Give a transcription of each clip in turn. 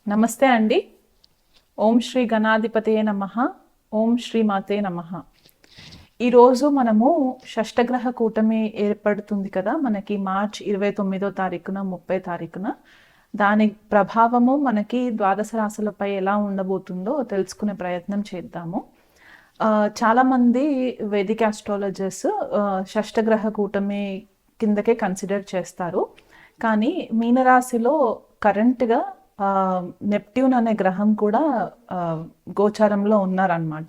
నమస్తే అండి. ఓం శ్రీ గణాధిపతయే నమః. ఓం శ్రీ మాతే నమః. ఈరోజు మనము షష్టగ్రహ కూటమి ఏర్పడుతుంది కదా, మనకి మార్చ్ 29వ తారీఖున 30 తారీఖున. దాని ప్రభావము మనకి ద్వాదశ రాశులపై ఎలా ఉండబోతుందో తెలుసుకునే ప్రయత్నం చేద్దాము. చాలామంది వేదిక్ ఆస్ట్రాలజర్స్ షష్టగ్రహ కూటమి కిందకే కన్సిడర్ చేస్తారు. కానీ మీనరాశిలో కరెంట్గా నెప్ట్యూన్ అనే గ్రహం కూడా గోచారంలో ఉన్నారనమాట.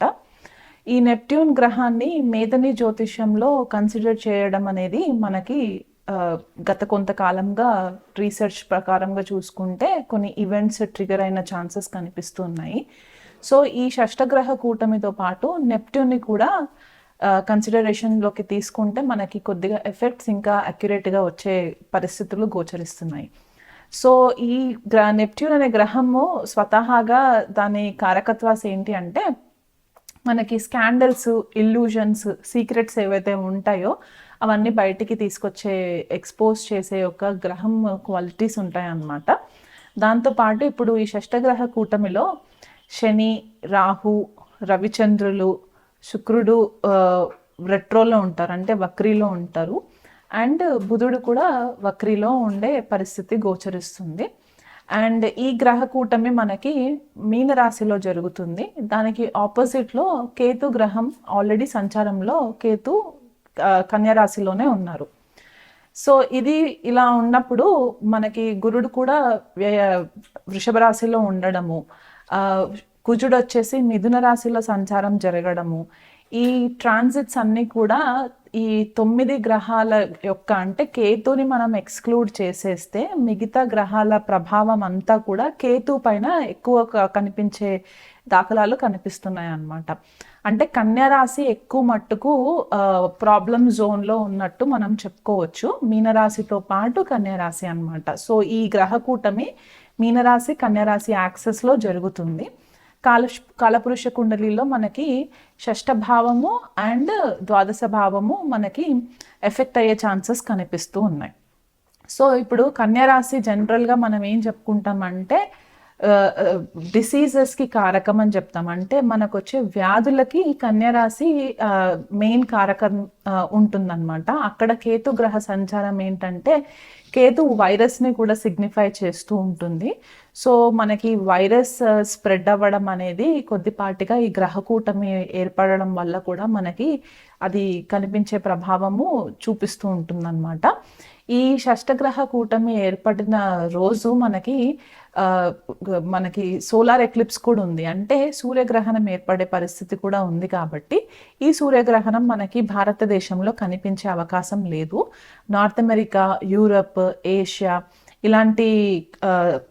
ఈ నెప్ట్యూన్ గ్రహాన్ని మేధని జ్యోతిష్యంలో కన్సిడర్ చేయడం అనేది మనకి గత కొంతకాలంగా రీసెర్చ్ ప్రకారంగా చూసుకుంటే కొన్ని ఈవెంట్స్ ట్రిగర్ అయిన ఛాన్సెస్ కనిపిస్తున్నాయి. సో ఈ షష్టగ్రహ కూటమితో పాటు నెప్ట్యూన్ని కూడా కన్సిడరేషన్లోకి తీసుకుంటే మనకి కొద్దిగా ఎఫెక్ట్స్ ఇంకా అక్యురేట్గా వచ్చే పరిస్థితులు గోచరిస్తున్నాయి. సో ఈ నెప్ట్యూన్ అనే గ్రహము స్వతహాగా దాని కారకత్వాస్ ఏంటి అంటే, మనకి స్కాండల్స్, ఇల్యూజన్స్, సీక్రెట్స్ ఏవైతే ఉంటాయో అవన్నీ బయటికి తీసుకొచ్చే, ఎక్స్పోజ్ చేసే ఒక గ్రహం క్వాలిటీస్ ఉంటాయన్నమాట. దాంతోపాటు ఇప్పుడు ఈ షష్టగ్రహ కూటమిలో శని, రాహు, రవిచంద్రులు, శుక్రుడు రెట్రోలో ఉంటారు, అంటే వక్రీలో ఉంటారు. అండ్ బుధుడు కూడా వక్రీలో ఉండే పరిస్థితి గోచరిస్తుంది. అండ్ ఈ గ్రహ కూటమి మనకి మీనరాశిలో జరుగుతుంది. దానికి ఆపోజిట్లో కేతు గ్రహం ఆల్రెడీ సంచారంలో, కేతు కన్యరాశిలోనే ఉన్నారు. సో ఇది ఇలా ఉన్నప్పుడు మనకి గురుడు కూడా వృషభ రాశిలో ఉండడము, కుజుడు వచ్చేసి మిథున రాశిలో సంచారం జరగడము, ఈ ట్రాన్సిట్స్ అన్నీ కూడా ఈ 9 గ్రహాల యొక్క, అంటే కేతుని మనం ఎక్స్క్లూడ్ చేసేస్తే మిగతా గ్రహాల ప్రభావం అంతా కూడా కేతు పైన ఎక్కువ కనిపించే దాఖలాలు కనిపిస్తున్నాయి అన్నమాట. అంటే కన్యారాశి ఎక్కువ మట్టుకు ప్రాబ్లమ్ జోన్లో ఉన్నట్టు మనం చెప్పుకోవచ్చు, మీనరాశితో పాటు కన్యారాశి అన్నమాట. సో ఈ గ్రహ కూటమి మీనరాశి కన్యారాశి యాక్సెస్లో జరుగుతుంది. కాలపురుష కుండలిలో మనకి షష్ఠ భావము అండ్ ద్వాదశ భావము మనకి ఎఫెక్ట్ అయ్యే ఛాన్సెస్ కనిపిస్తూ ఉన్నాయి. సో ఇప్పుడు కన్యారాశి జనరల్గా మనం ఏం చెప్పుకుంటామంటే డిసీజెస్కి కారకం అని చెప్తాం. అంటే మనకు వచ్చే వ్యాధులకి ఈ కన్యారాశి మెయిన్ కారకం ఉంటుందన్నమాట. అక్కడ కేతు గ్రహ సంచారం ఏంటంటే, కేతు వైరస్ని కూడా సిగ్నిఫై చేస్తూ ఉంటుంది. సో మనకి వైరస్ స్ప్రెడ్ అవ్వడం అనేది కొద్దిపాటిగా ఈ గ్రహ కూటమి ఏర్పడడం వల్ల కూడా మనకి అది కనిపించే ప్రభావము చూపిస్తూ ఉంటుందన్నమాట. ఈ షష్టగ్రహ కూటమి ఏర్పడిన రోజు మనకి సోలార్ ఎక్లిప్స్ కూడా ఉంది, అంటే సూర్యగ్రహణం ఏర్పడే పరిస్థితి కూడా ఉంది. కాబట్టి ఈ సూర్యగ్రహణం మనకి భారతదేశంలో కనిపించే అవకాశం లేదు. నార్త్ అమెరికా, యూరప్, ఏషియా ఇలాంటి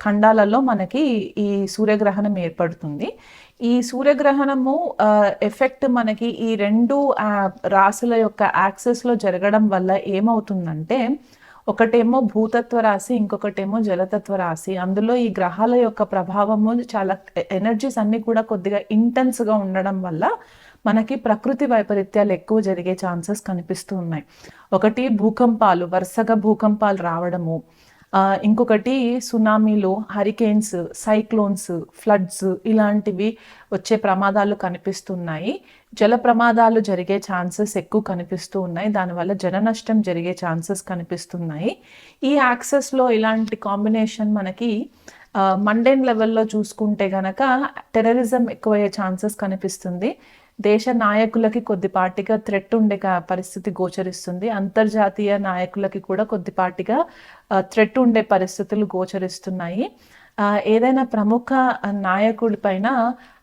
ఖండాలలో మనకి ఈ సూర్యగ్రహణం ఏర్పడుతుంది. ఈ సూర్యగ్రహణము ఎఫెక్ట్ మనకి ఈ రెండు రాశుల యొక్క యాక్సెస్లో జరగడం వల్ల ఏమవుతుందంటే, ఒకటేమో భూతత్వ రాశి, ఇంకొకటేమో జలతత్వ రాశి. అందులో ఈ గ్రహాల యొక్క ప్రభావము చాలా, ఎనర్జీస్ అన్నీ కూడా కొద్దిగా ఇంటెన్స్గా ఉండడం వల్ల మనకి ప్రకృతి వైపరీత్యాలు ఎక్కువ జరిగే ఛాన్సెస్ కనిపిస్తూ ఉన్నాయి. ఒకటి భూకంపాలు, వరుసగా భూకంపాలు రావడము, ఇంకొకటి సునామీలు, హరికేన్స్, సైక్లోన్స్, ఫ్లడ్స్ ఇలాంటివి వచ్చే ప్రమాదాలు కనిపిస్తున్నాయి. జల ప్రమాదాలు జరిగే ఛాన్సెస్ ఎక్కువ కనిపిస్తూ ఉన్నాయి. దానివల్ల జన నష్టం జరిగే ఛాన్సెస్ కనిపిస్తున్నాయి. ఈ యాక్సెస్లో ఇలాంటి కాంబినేషన్ మనకి మండేన్ లెవెల్లో చూసుకుంటే గనక టెర్రరిజం ఎక్కువయ్యే ఛాన్సెస్ కనిపిస్తుంది. దేశ నాయకులకి కొద్దిపాటిగా థ్రెట్ ఉండే పరిస్థితి గోచరిస్తుంది. అంతర్జాతీయ నాయకులకి కూడా కొద్దిపాటిగా థ్రెట్ ఉండే పరిస్థితులు గోచరిస్తున్నాయి. ఏదైనా ప్రముఖ నాయకుడి పైన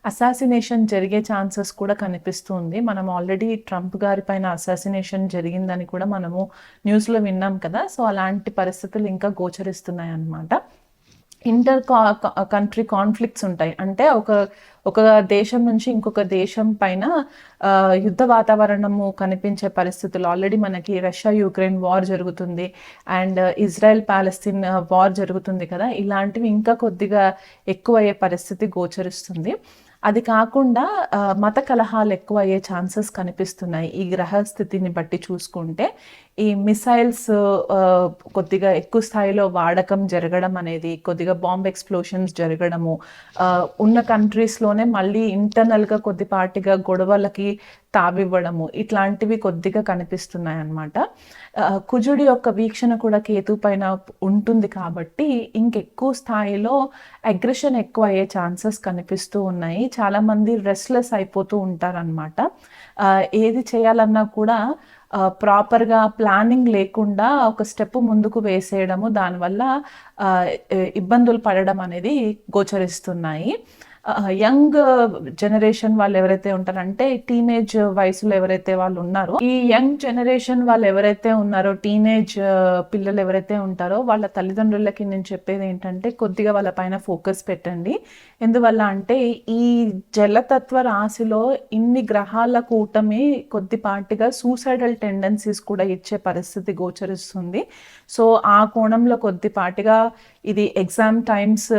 అసాసినేషన్ జరిగే ఛాన్సెస్ కూడా కనిపిస్తుంది. మనం ఆల్రెడీ ట్రంప్ గారి పైన అసాసినేషన్ జరిగిందని కూడా మనము న్యూస్లో విన్నాం కదా. సో అలాంటి పరిస్థితులు ఇంకా గోచరిస్తున్నాయి అన్నమాట. ఇంటర్ కంట్రీ కాన్ఫ్లిక్ట్స్ ఉంటాయి, అంటే ఒక దేశం నుంచి ఇంకొక దేశం పైన యుద్ధ వాతావరణము కనిపించే పరిస్థితులు. ఆల్రెడీ మనకి రష్యా యుక్రెయిన్ వార్ జరుగుతుంది, అండ్ ఇజ్రాయెల్ పాలస్తీన్ వార్ జరుగుతుంది కదా. ఇలాంటివి ఇంకా కొద్దిగా ఎక్కువ అయ్యే పరిస్థితి గోచరిస్తుంది. అది కాకుండా మత కలహాలు ఎక్కువ అయ్యే ఛాన్సెస్ కనిపిస్తున్నాయి ఈ గ్రహ స్థితిని బట్టి చూసుకుంటే. ఈ మిసైల్స్ కొద్దిగా ఎక్కువ స్థాయిలో వాడకం జరగడం అనేది, కొద్దిగా బాంబ్ ఎక్స్ప్లోషన్స్ జరగడము, ఉన్న కంట్రీస్లోనే మళ్ళీ ఇంటర్నల్గా కొద్దిపాటిగా గొడవలకి తావివ్వడము, ఇట్లాంటివి కొద్దిగా కనిపిస్తున్నాయి అన్నమాట. కుజుడి యొక్క వీక్షణ కూడా కేతు పైన ఉంటుంది కాబట్టి ఇంకెక్కువ స్థాయిలో అగ్రెషన్ ఎక్కువ అయ్యే ఛాన్సెస్ కనిపిస్తూ ఉన్నాయి. చాలామంది రెస్ట్లెస్ అయిపోతూ ఉంటారనమాట. ఏది చేయాలన్నా కూడా ప్రాపర్గా ప్లానింగ్ లేకుండా ఒక స్టెప్ ముందుకు వేసేయడము, దానివల్ల ఇబ్బందులు పడడం అనేది గోచరిస్తున్నాయి. యంగ్ జనరేషన్ వాళ్ళు ఎవరైతే ఉంటారంటే టీనేజ్ వయసులో ఎవరైతే వాళ్ళు ఉన్నారో, ఈ యంగ్ జనరేషన్ వాళ్ళు ఎవరైతే ఉన్నారో, టీనేజ్ పిల్లలు ఎవరైతే ఉంటారో వాళ్ళ తల్లిదండ్రులకి నేను చెప్పేది ఏంటంటే కొద్దిగా వాళ్ళ పైన ఫోకస్ పెట్టండి. ఎందువల్ల అంటే ఈ జలతత్వ రాశిలో ఇన్ని గ్రహాల కూటమి కొద్దిపాటిగా సూసైడల్ టెండెన్సీస్ కూడా ఇచ్చే పరిస్థితి గోచరిస్తుంది. సో ఆ కోణంలో కొద్దిపాటిగా ఇది ఎగ్జామ్ టైమ్స్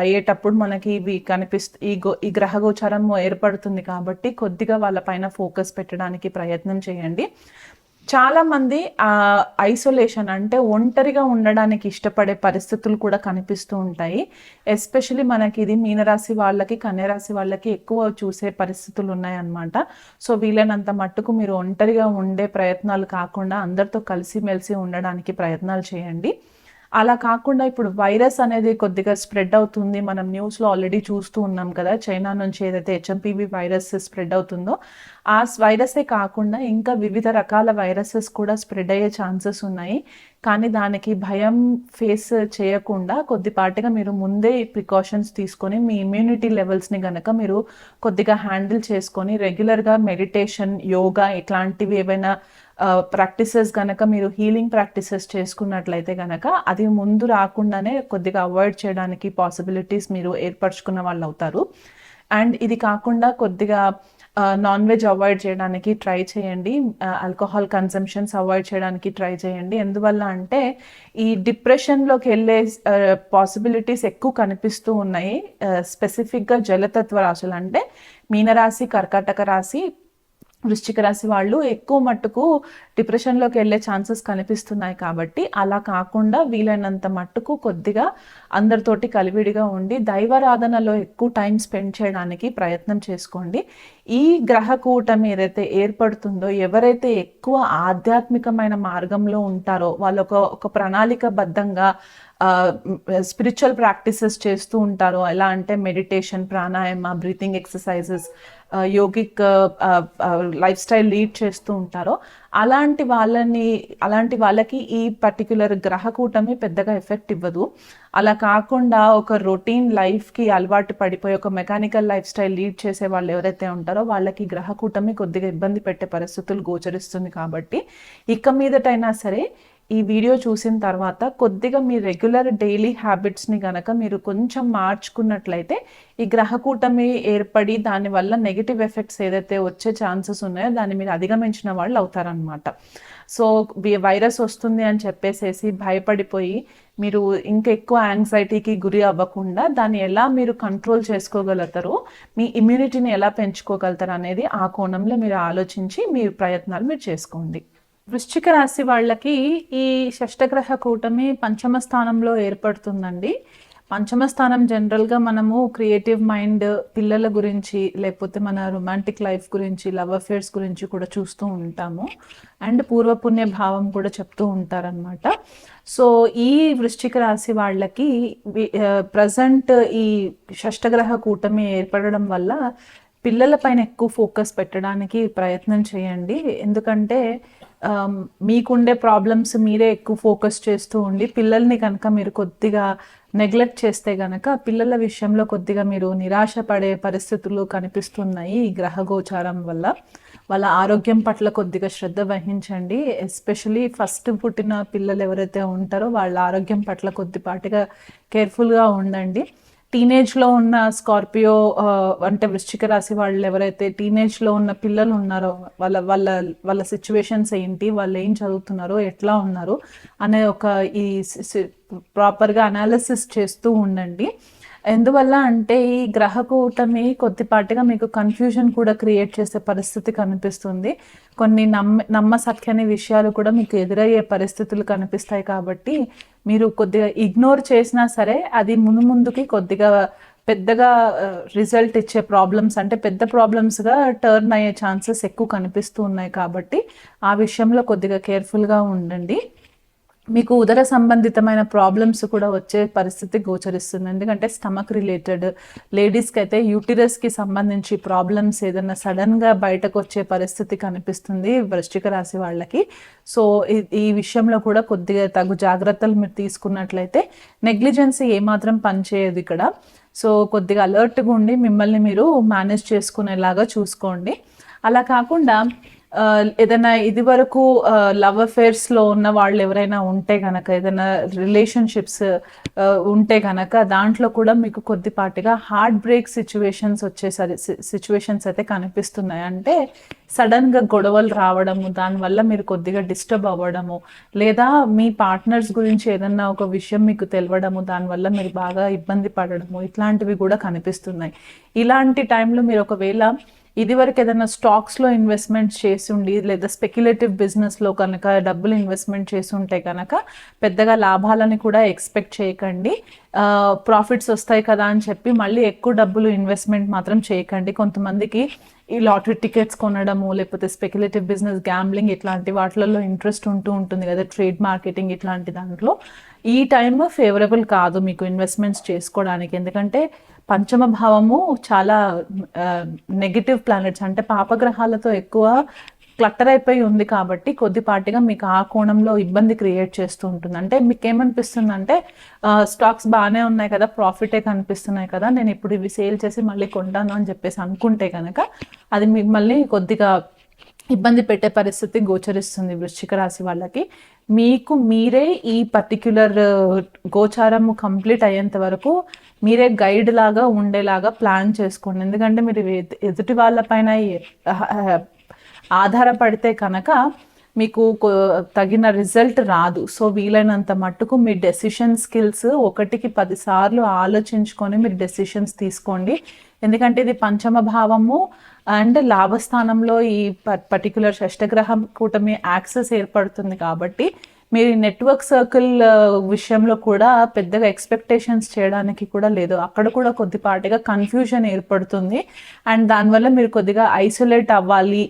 అయ్యేటప్పుడు మనకి ఇవి ఈ గ్రహ గోచారం ఏర్పడుతుంది కాబట్టి కొద్దిగా వాళ్ళ పైన ఫోకస్ పెట్టడానికి ప్రయత్నం చేయండి. చాలా మంది ఐసోలేషన్ అంటే ఒంటరిగా ఉండడానికి ఇష్టపడే పరిస్థితులు కూడా కనిపిస్తూ ఉంటాయి. ఎస్పెషలీ మనకి ఇది మీనరాశి వాళ్ళకి, కన్యరాశి వాళ్ళకి ఎక్కువ చూసే పరిస్థితులు ఉన్నాయన్నమాట. సో వీలైనంత మట్టుకు మీరు ఒంటరిగా ఉండే ప్రయత్నాలు కాకుండా అందరితో కలిసిమెలిసి ఉండడానికి ప్రయత్నాలు చేయండి. అలా కాకుండా ఇప్పుడు వైరస్ అనేది కొద్దిగా స్ప్రెడ్ అవుతుంది. మనం న్యూస్లో ఆల్రెడీ చూస్తూ ఉన్నాం కదా, చైనా నుంచి ఏదైతే హెచ్ఎంపివి వైరస్ స్ప్రెడ్ అవుతుందో ఆ వైరసే కాకుండా ఇంకా వివిధ రకాల వైరసెస్ కూడా స్ప్రెడ్ అయ్యే ఛాన్సెస్ ఉన్నాయి. కానీ దానికి భయం ఫేస్ చేయకుండా కొద్దిపాటిగా మీరు ముందే ప్రికాషన్స్ తీసుకొని మీ ఇమ్యూనిటీ లెవెల్స్ని గనక మీరు కొద్దిగా హ్యాండిల్ చేసుకొని రెగ్యులర్గా మెడిటేషన్, యోగా ఇట్లాంటివి ఏవైనా ప్రాక్టీసెస్ కనుక మీరు హీలింగ్ ప్రాక్టీసెస్ చేసుకున్నట్లయితే కనుక అది ముందు రాకుండానే కొద్దిగా అవాయిడ్ చేయడానికి పాసిబిలిటీస్ మీరు ఏర్పరచుకున్న వాళ్ళు అవుతారు. అండ్ ఇది కాకుండా కొద్దిగా నాన్ వెజ్ అవాయిడ్ చేయడానికి ట్రై చేయండి. ఆల్కహాల్ కన్సంప్షన్స్ అవాయిడ్ చేయడానికి ట్రై చేయండి. ఎందువల్ల అంటే ఈ డిప్రెషన్లోకి వెళ్ళే పాసిబిలిటీస్ ఎక్కువ కనిపిస్తూ ఉన్నాయి. స్పెసిఫిక్గా జలతత్వ రాశులు అంటే మీనరాశి, కర్కాటక రాశి, వృశ్చిక రాశి వాళ్ళు ఎక్కువ మట్టుకు డిప్రెషన్లోకి వెళ్ళే ఛాన్సెస్ కనిపిస్తున్నాయి. కాబట్టి అలా కాకుండా వీలైనంత మట్టుకు కొద్దిగా అందరితోటి కలివిడిగా ఉండి దైవారాధనలో ఎక్కువ టైం స్పెండ్ చేయడానికి ప్రయత్నం చేసుకోండి. ఈ గ్రహ కూటమి ఏదైతే ఏర్పడుతుందో, ఎవరైతే ఎక్కువ ఆధ్యాత్మికమైన మార్గంలో ఉంటారో వాళ్ళు ఒక ప్రణాళికబద్ధంగా స్పిరిచువల్ ప్రాక్టీసెస్ చేస్తూ ఉంటారో, ఎలా అంటే meditation, pranayama, breathing exercises, yogic life style lead చేస్తూ ఉంటారో అలాంటి వాళ్ళకి ఈ పర్టిక్యులర్ గ్రహ కూటమి పెద్దగా ఎఫెక్ట్ ఇవ్వదు. అలా కాకుండా ఒక రొటీన్ లైఫ్కి అలవాటు పడిపోయి ఒక మెకానికల్ లైఫ్ స్టైల్ లీడ్ చేసే వాళ్ళు ఎవరైతే ఉంటారో వాళ్ళకి గ్రహ కూటమి కొద్దిగా ఇబ్బంది పెట్టే పరిస్థితులు గోచరిస్తుంది. కాబట్టి ఇక మీదటైనా సరే ఈ వీడియో చూసిన తర్వాత కొద్దిగా మీ రెగ్యులర్ డైలీ హ్యాబిట్స్ని కనుక మీరు కొంచెం మార్చుకున్నట్లయితే ఈ గ్రహ కూటమి ఏర్పడి దానివల్ల నెగిటివ్ ఎఫెక్ట్స్ ఏదైతే వచ్చే ఛాన్సెస్ ఉన్నాయో దాన్ని మీరు అధిగమించిన వాళ్ళు అవుతారనమాట. సో వైరస్ వస్తుంది అని చెప్పేసేసి భయపడిపోయి మీరు ఇంకా ఎక్కువ యాంగ్జైటీకి గురి అవ్వకుండా దాన్ని ఎలా మీరు కంట్రోల్ చేసుకోగలుగుతారో, మీ ఇమ్యూనిటీని ఎలా పెంచుకోగలుగుతారు అనేది ఆ కోణంలో మీరు ఆలోచించి మీ ప్రయత్నాలు మీరు చేసుకోండి. వృశ్చిక రాశి వాళ్ళకి ఈ షష్టగ్రహ కూటమి పంచమ స్థానంలో ఏర్పడుతుందండి. పంచమ స్థానం జనరల్గా మనము క్రియేటివ్ మైండ్, పిల్లల గురించి, లేకపోతే మన రొమాంటిక్ లైఫ్ గురించి, లవ్ అఫేర్స్ గురించి కూడా చూస్తూ ఉంటాము. అండ్ పూర్వపుణ్య భావం కూడా చెప్తూ ఉంటారనమాట. సో ఈ వృశ్చిక రాశి వాళ్ళకి ప్రజెంట్ ఈ షష్టగ్రహ కూటమి ఏర్పడడం వల్ల పిల్లల పైన ఎక్కువ ఫోకస్ పెట్టడానికి ప్రయత్నం చేయండి. ఎందుకంటే మీకుండే ప్రాబ్లమ్స్ మీరే ఎక్కువ ఫోకస్ చేస్తూ ఉండి పిల్లల్ని కనుక మీరు కొద్దిగా నెగ్లెక్ట్ చేస్తే కనుక పిల్లల విషయంలో కొద్దిగా మీరు నిరాశ పడే పరిస్థితులు కనిపిస్తున్నాయి ఈ గ్రహ గోచారం వల్ల. వాళ్ళ ఆరోగ్యం పట్ల కొద్దిగా శ్రద్ధ వహించండి. ఎస్పెషలీ ఫస్ట్ పుట్టిన పిల్లలు ఎవరైతే ఉంటారో వాళ్ళ ఆరోగ్యం పట్ల కొద్దిపాటిగా కేర్ఫుల్గా ఉండండి. టీనేజ్లో ఉన్న స్కార్పియో అంటే వృశ్చిక రాశి వాళ్ళు ఎవరైతే టీనేజ్లో ఉన్న పిల్లలు ఉన్నారో వాళ్ళ వాళ్ళ వాళ్ళ సిచ్యువేషన్స్ ఏంటి, వాళ్ళు ఏం చదువుతున్నారో, ఎట్లా ఉన్నారు అనే ఒక ఈ ప్రాపర్గా అనాలిసిస్ చేస్తూ ఉండండి. ఎందువల్ల అంటే ఈ గ్రహ కూటమి కొద్దిపాటిగా మీకు కన్ఫ్యూజన్ కూడా క్రియేట్ చేసే పరిస్థితి కనిపిస్తుంది. కొన్ని నమ్మసఖ్యని విషయాలు కూడా మీకు ఎదురయ్యే పరిస్థితులు కనిపిస్తాయి. కాబట్టి మీరు కొద్దిగా ఇగ్నోర్ చేసినా సరే అది ముందుకి కొద్దిగా పెద్దగా రిజల్ట్ ఇచ్చే ప్రాబ్లమ్స్, అంటే పెద్ద ప్రాబ్లమ్స్గా టర్న్ అయ్యే ఛాన్సెస్ ఎక్కువ కనిపిస్తూ ఉన్నాయి. కాబట్టి ఆ విషయంలో కొద్దిగా కేర్ఫుల్గా ఉండండి. మీకు ఉదర సంబంధితమైన ప్రాబ్లమ్స్ కూడా వచ్చే పరిస్థితి గోచరిస్తుంది. ఎందుకంటే స్టమక్ రిలేటెడ్, లేడీస్కి అయితే యూటిరస్కి సంబంధించి ప్రాబ్లమ్స్ ఏదైనా సడన్గా బయటకు వచ్చే పరిస్థితి కనిపిస్తుంది వృశ్చిక రాశి వాళ్ళకి. సో ఈ విషయంలో కూడా కొద్దిగా తగు జాగ్రత్తలు మీరు తీసుకున్నట్లయితే నెగ్లిజెన్సీ ఏమాత్రం పనిచేయదు ఇక్కడ. సో కొద్దిగా అలర్ట్గా ఉండి మిమ్మల్ని మీరు మేనేజ్ చేసుకునేలాగా చూసుకోండి. అలా కాకుండా ఏదైనా ఇది వరకు లవ్ అఫేర్స్లో ఉన్న వాళ్ళు ఎవరైనా ఉంటే కనుక, ఏదైనా రిలేషన్షిప్స్ ఉంటే కనుక దాంట్లో కూడా మీకు కొద్దిపాటిగా హార్ట్ బ్రేక్ సిచ్యువేషన్స్ అయితే కనిపిస్తున్నాయి. అంటే సడన్గా గొడవలు రావడము, దానివల్ల మీరు కొద్దిగా డిస్టర్బ్ అవ్వడము, లేదా మీ పార్ట్నర్స్ గురించి ఏదన్నా ఒక విషయం మీకు తెలియడము, దానివల్ల మీరు బాగా ఇబ్బంది పడడము, ఇట్లాంటివి కూడా కనిపిస్తున్నాయి. ఇలాంటి టైంలో మీరు ఒకవేళ ఇదివరకు ఏదైనా స్టాక్స్లో ఇన్వెస్ట్మెంట్ చేసి ఉండి, లేదా స్పెక్యులేటివ్ బిజినెస్లో కనుక డబ్బులు ఇన్వెస్ట్మెంట్ చేసి ఉంటే కనుక పెద్దగా లాభాలని కూడా ఎక్స్పెక్ట్ చేయకండి. ప్రాఫిట్స్ వస్తాయి కదా అని చెప్పి మళ్ళీ ఎక్కువ డబ్బులు ఇన్వెస్ట్మెంట్ మాత్రం చేయకండి. కొంతమందికి ఈ లాటరీ టికెట్స్ కొనడము, లేకపోతే స్పెక్యులేటివ్ బిజినెస్, గ్యాంబ్లింగ్ ఇట్లాంటి వాటిలలో ఇంట్రెస్ట్ ఉంటుంది కదా, ట్రేడ్ మార్కెటింగ్ ఇట్లాంటి దాంట్లో ఈ టైం ఫేవరబుల్ కాదు మీకు ఇన్వెస్ట్మెంట్స్ చేసుకోవడానికి. ఎందుకంటే పంచమ భావము చాలా నెగిటివ్ ప్లానెట్స్, అంటే పాపగ్రహాలతో ఎక్కువ క్లట్టర్ అయిపోయి ఉంది. కాబట్టి కొద్దిపాటిగా మీకు ఆ కోణంలో ఇబ్బంది క్రియేట్ చేస్తూ ఉంటుంది. అంటే మీకు ఏమనిపిస్తుంది అంటే స్టాక్స్ బాగానే ఉన్నాయి కదా, ప్రాఫిటే కనిపిస్తున్నాయి కదా, నేను ఇప్పుడు ఇవి సేల్ చేసి మళ్ళీ కొంటాను అని చెప్పేసి అనుకుంటే కనుక అది మిమ్మల్ని కొద్దిగా ఇబ్బంది పెట్టే పరిస్థితి గోచరిస్తుంది వృశ్చిక రాశి వాళ్ళకి. మీకు మీరే ఈ పర్టిక్యులర్ గోచారము కంప్లీట్ అయ్యేంత వరకు మీరే గైడ్ లాగా ఉండేలాగా ప్లాన్ చేసుకోండి. ఎందుకంటే మీరు ఎదుటి వాళ్ళపైన ఆధారపడితే కనుక మీకు తగిన రిజల్ట్ రాదు. సో వీలైనంత మట్టుకు మీ డెసిషన్ స్కిల్స్ 1కి 10 సార్లు ఆలోచించుకొని మీరు డెసిషన్స్ తీసుకోండి. ఎందుకంటే ఇది పంచమ భావము అండ్ లాభస్థానంలో ఈ పర్టిక్యులర్ షష్టగ్రహం కూటమి యాక్సెస్ ఏర్పడుతుంది. కాబట్టి మీరు నెట్వర్క్ సర్కిల్ విషయంలో కూడా పెద్దగా ఎక్స్పెక్టేషన్స్ చేయడానికి కూడా లేదు. అక్కడ కూడా కొద్దిపాటిగా కన్ఫ్యూజన్ ఏర్పడుతుంది. అండ్ దానివల్ల మీరు కొద్దిగా ఐసోలేట్ అవ్వాలి,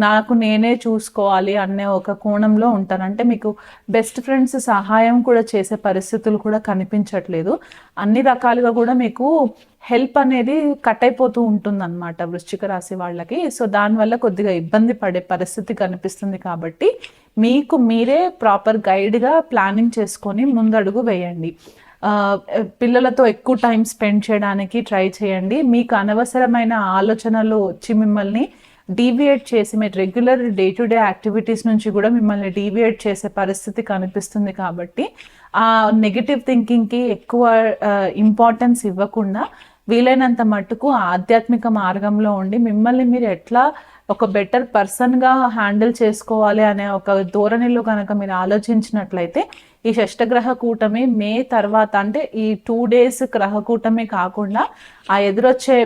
నాకు నేనే చూసుకోవాలి అనే ఒక కోణంలో ఉంటారు. అంటే మీకు బెస్ట్ ఫ్రెండ్స్ సహాయం కూడా చేసే పరిస్థితులు కూడా కనిపించట్లేదు. అన్ని రకాలుగా కూడా మీకు హెల్ప్ అనేది కట్ అయిపోతూ ఉంటుందన్నమాట వృశ్చిక రాశి వాళ్ళకి. సో దానివల్ల కొద్దిగా ఇబ్బంది పడే పరిస్థితి కనిపిస్తుంది. కాబట్టి మీకు మీరే ప్రాపర్ గైడ్గా ప్లానింగ్ చేసుకొని ముందడుగు వేయండి. పిల్లలతో ఎక్కువ టైం స్పెండ్ చేయడానికి ట్రై చేయండి. మీకు అనవసరమైన ఆలోచనలు వచ్చి మిమ్మల్ని డీవియేట్ చేసి, మీ regular day to day activities నుంచి కూడా మిమ్మల్ని డీవియేట్ చేసే పరిస్థితి కనిపిస్తుంది. కాబట్టి ఆ నెగిటివ్ థింకింగ్కి ఎక్కువ ఇంపార్టెన్స్ ఇవ్వకుండా వీలైనంత మట్టుకు ఆధ్యాత్మిక మార్గంలో ఉండి మిమ్మల్ని మీరు ఎట్లా ఒక బెటర్ పర్సన్గా హ్యాండిల్ చేసుకోవాలి అనే ఒక ధోరణిలో కనుక మీరు ఆలోచించినట్లయితే ఈ షష్టగ్రహ కూటమి మే తర్వాత, అంటే ఈ 2 days గ్రహ కూటమి కాకుండా ఆ ఎదురొచ్చే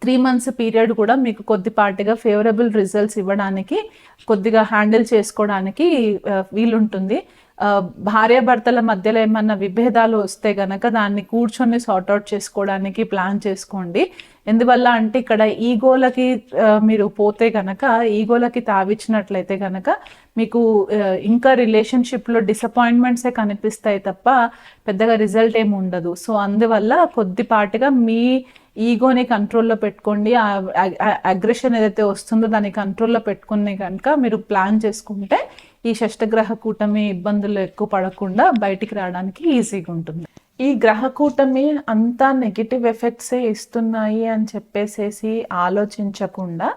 3 months పీరియడ్ కూడా మీకు కొద్దిపాటిగా ఫేవరబుల్ రిజల్ట్స్ ఇవ్వడానికి, కొద్దిగా హ్యాండిల్ చేసుకోవడానికి వీలుంటుంది. భార్యాభర్తల మధ్యలో ఏమన్నా విభేదాలు వస్తే గనక దాన్ని కూర్చొని సార్ట్అవుట్ చేసుకోవడానికి ప్లాన్ చేసుకోండి. ఎందువల్ల అంటే ఇక్కడ ఈగోలకి మీరు పోతే గనక, ఈగోలకి తావిచ్చినట్లయితే గనక మీకు ఇంకా రిలేషన్షిప్లో డిసప్పాయింట్మెంట్సే కనిపిస్తాయి తప్ప పెద్దగా రిజల్ట్ ఏమి ఉండదు. సో అందువల్ల కొద్దిపాటిగా మీ ఈగోని కంట్రోల్లో పెట్టుకోండి. అగ్రెషన్ ఏదైతే వస్తుందో దాన్ని కంట్రోల్లో పెట్టుకుని కనుక మీరు ప్లాన్ చేసుకుంటే ఈ షష్టగ్రహ కూటమి ఇబ్బందులు ఎక్కువ పడకుండా బయటికి రావడానికి ఈజీగా ఉంటుంది. ఈ గ్రహ కూటమి అంతా నెగిటివ్ ఎఫెక్ట్సే ఇస్తున్నాయి అని చెప్పేసేసి ఆలోచించకుండా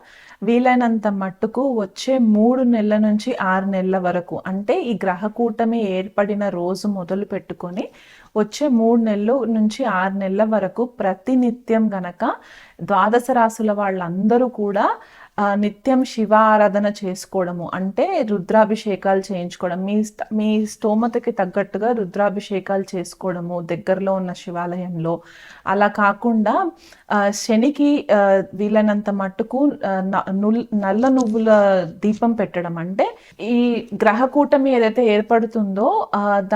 వీలైనంత మట్టుకు వచ్చే 3 నెలల నుంచి 6 నెలల వరకు, అంటే ఈ గ్రహ కూటమి ఏర్పడిన రోజు మొదలు పెట్టుకొని వచ్చే 3 నెలలు నుంచి 6 నెలల వరకు ప్రతినిత్యం గనక ద్వాదశ రాశుల వాళ్ళందరూ కూడా నిత్యం శివ ఆరాధన చేసుకోవడము, అంటే రుద్రాభిషేకాలు చేయించుకోవడం, మీ స్తోమతకి తగ్గట్టుగా రుద్రాభిషేకాలు చేసుకోవడము దగ్గరలో ఉన్న శివాలయంలో. అలా కాకుండా శనికి వీలైనంత మట్టుకు నల్ల నువ్వుల దీపం పెట్టడం. అంటే ఈ గ్రహకూటమి ఏదైతే ఏర్పడుతుందో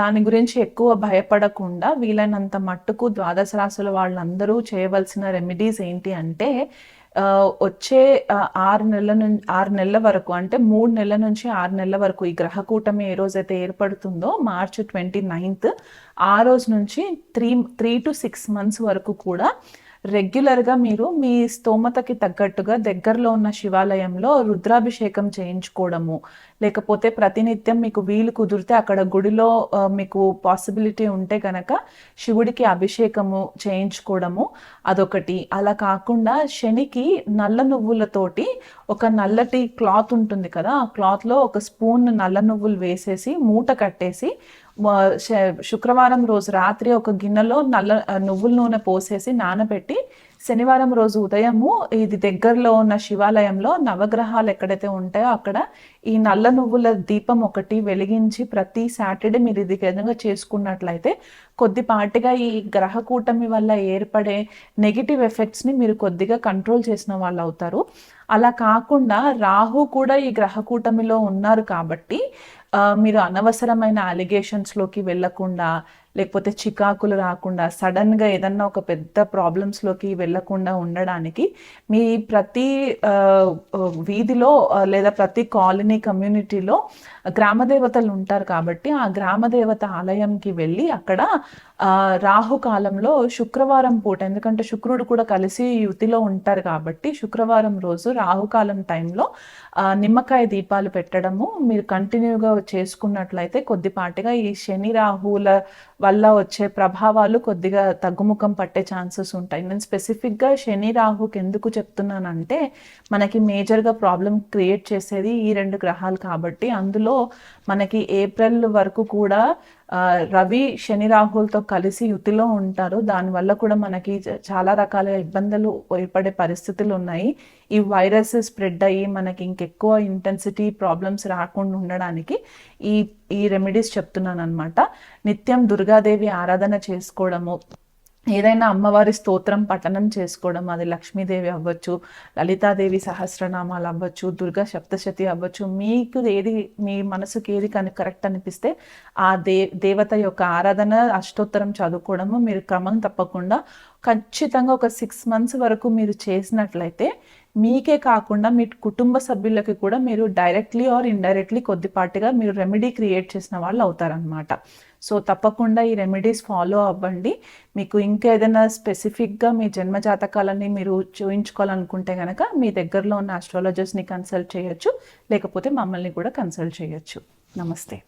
దాని గురించి ఎక్కువ భయపడకుండా వీలైనంత మట్టుకు ద్వాదశ రాశుల వాళ్ళందరూ చేయవలసిన రెమెడీస్ ఏంటి అంటే, వచ్చే 6 నెలల వరకు, అంటే 3 నెలల నుంచి 6 నెలల వరకు ఈ గ్రహకూటమి ఏ రోజైతే ఏర్పడుతుందో మార్చి 29th, ఆ రోజు నుంచి 3 to 6 months వరకు కూడా రెగ్యులర్గా మీరు మీ స్తోమతకి తగ్గట్టుగా దగ్గరలో ఉన్న శివాలయంలో రుద్రాభిషేకం చేయించుకోవడము, లేకపోతే ప్రతినిత్యం మీకు వీలు కుదిరితే అక్కడ గుడిలో మీకు పాసిబిలిటీ ఉంటే కనుక శివుడికి అభిషేకము చేయించుకోవడము అదొకటి. అలా కాకుండా శనికి నల్ల నువ్వులతోటి ఒక నల్లటి క్లాత్ ఉంటుంది కదా, ఆ క్లాత్లో ఒక స్పూన్ నల్ల నువ్వులు వేసేసి మూట కట్టేసి శుక్రవారం రోజు రాత్రి ఒక గిన్నెలో నువ్వుల నూనె పోసేసి నానబెట్టి శనివారం రోజు ఉదయము ఇది దగ్గరలో ఉన్న శివాలయంలో నవగ్రహాలు ఎక్కడైతే ఉంటాయో అక్కడ ఈ నల్ల నువ్వుల దీపం ఒకటి వెలిగించి ప్రతి సాటర్డే మీరు ఇది విధంగా చేసుకున్నట్లయితే కొద్దిపాటిగా ఈ గ్రహకూటమి వల్ల ఏర్పడే నెగిటివ్ ఎఫెక్ట్స్ని మీరు కొద్దిగా కంట్రోల్ చేసిన వాళ్ళు అవుతారు. అలా కాకుండా రాహు కూడా ఈ గ్రహకూటమిలో ఉన్నారు కాబట్టి మీరు అనవసరమైన అలిగేషన్స్లోకి వెళ్ళకుండా, లేకపోతే చికాకులు రాకుండా, సడన్గా ఏదన్నా ఒక పెద్ద ప్రాబ్లమ్స్లోకి వెళ్ళకుండా ఉండడానికి మీ ప్రతి వీధిలో లేదా ప్రతి కాలనీ కమ్యూనిటీలో గ్రామదేవతలు ఉంటారు కాబట్టి ఆ గ్రామదేవత ఆలయంకి వెళ్ళి అక్కడ రాహుకాలంలో శుక్రవారం పూట, ఎందుకంటే శుక్రుడు కూడా కలిసి యుతిలో ఉంటారు కాబట్టి శుక్రవారం రోజు రాహుకాలం టైంలో నిమ్మకాయ దీపాలు పెట్టడము మీరు కంటిన్యూగా చేసుకున్నట్లయితే కొద్దిపాటిగా ఈ శని రాహువుల వల్ల వచ్చే ప్రభావాలు కొద్దిగా తగ్గుముఖం పట్టే ఛాన్సెస్ ఉంటాయి. నేను స్పెసిఫిక్గా శని రాహుకి ఎందుకు చెప్తున్నానంటే మనకి మేజర్గా ప్రాబ్లం క్రియేట్ చేసేది ఈ 2 గ్రహాలు కాబట్టి అందులో మనకి ఏప్రిల్ వరకు కూడా రవి శని రాహులతో కలిసి యుతిలో ఉంటారు. దానివల్ల కూడా మనకి చాలా రకాల ఇబ్బందులు ఏర్పడే పరిస్థితులు ఉన్నాయి. ఈ వైరస్ స్ప్రెడ్ అయ్యి మనకి ఇంకెక్కువ ఇంటెన్సిటీ ప్రాబ్లమ్స్ రాకుండా ఉండడానికి ఈ రెమెడీస్ చెప్తున్నాను అనమాట. నిత్యం దుర్గాదేవి ఆరాధన చేసుకోవడము, ఏదైనా అమ్మవారి స్తోత్రం పఠనం చేసుకోవడం, అది లక్ష్మీదేవి అవ్వచ్చు, లలితాదేవి సహస్రనామాలు అవ్వచ్చు, దుర్గా సప్తశతి అవ్వచ్చు, మీకు ఏది మీ మనసుకి ఏది కరెక్ట్ అనిపిస్తే ఆ దేవత యొక్క ఆరాధన అష్టోత్తరం చదువుకోవడము మీరు క్రమం తప్పకుండా ఖచ్చితంగా ఒక 6 months వరకు మీరు చేసినట్లయితే మీకే కాకుండా మీ కుటుంబ సభ్యులకి కూడా మీరు డైరెక్ట్లీ ఆర్ ఇండైరెక్ట్లీ కొద్దిపాటిగా మీరు రెమెడీ క్రియేట్ చేసిన వాళ్ళు అవుతారనమాట. సో తప్పకుండా ఈ రెమెడీస్ ఫాలో అవ్వండి. మీకు ఇంకా ఏదైనా స్పెసిఫిక్గా మీ జన్మజాతకాలని మీరు చూయించుకోవాలనుకుంటే కనుక మీ దగ్గరలో ఉన్న ఆస్ట్రాలజర్స్ని కన్సల్ట్ చేయొచ్చు, లేకపోతే మమ్మల్ని కూడా కన్సల్ట్ చేయొచ్చు. నమస్తే.